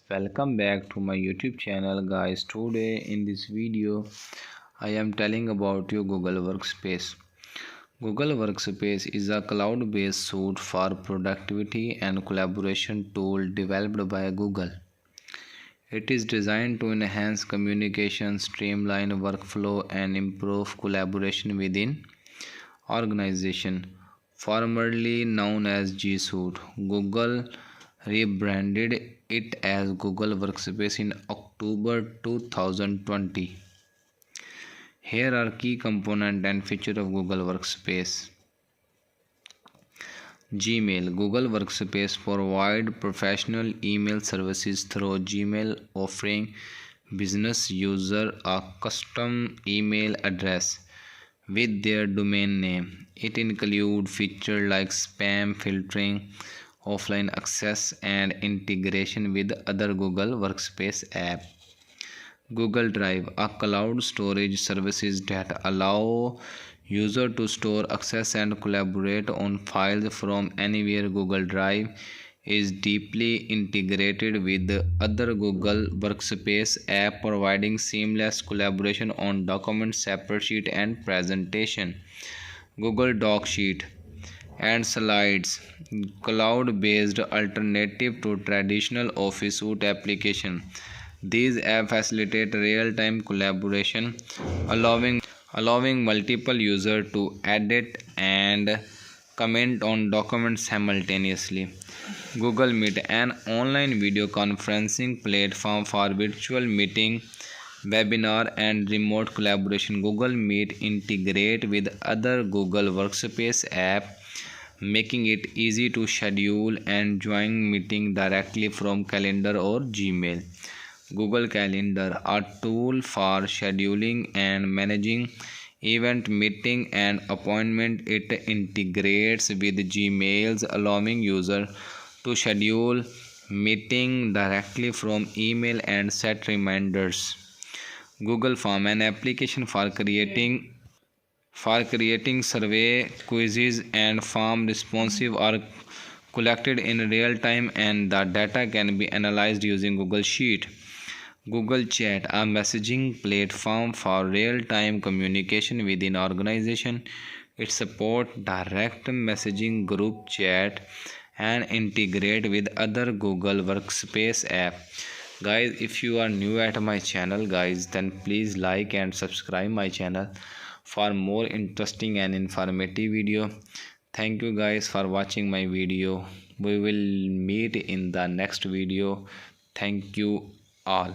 Welcome back to my YouTube channel, guys. Today in this video I am telling about you Google Workspace. Google Workspace is a cloud-based suite for productivity and collaboration tool developed by Google. It is designed to enhance communication, streamline workflow and improve collaboration within organization. Formerly known as G Suite, Google rebranded it as Google Workspace in October 2020. Here are key components and features of Google Workspace. Gmail. Google Workspace provides professional email services through Gmail, offering business users a custom email address with their domain name. It includes features like spam filtering, offline access, and integration with other Google Workspace apps. Google Drive, a cloud storage services that allow users to store, access, and collaborate on files from anywhere. Google Drive is deeply integrated with other Google Workspace apps, providing seamless collaboration on documents, spreadsheet, and presentation. Google Doc Sheet and Slides, cloud-based alternative to traditional Office suite application. These apps facilitate real-time collaboration, allowing multiple users to edit and comment on documents simultaneously. Google Meet, an online video conferencing platform for virtual meeting, webinar, and remote collaboration. Google Meet integrate with other Google Workspace apps, making it easy to schedule and join meeting directly from Calendar or Gmail. Google Calendar, a tool for scheduling and managing event, meeting, and appointment. It integrates with Gmails, allowing users to schedule meeting directly from email and set reminders. Google Form, an application for creating survey, quizzes, and form responses are collected in real time, and the data can be analyzed using Google Sheet. Google Chat, a messaging platform for real-time communication within organization. It supports direct messaging, group chat, and integrate with other Google Workspace app. Guys, if you are new at my channel, guys, then please like and subscribe my channel for more interesting and informative video. Thank you guys for watching my video. We will meet in the next video. Thank you all.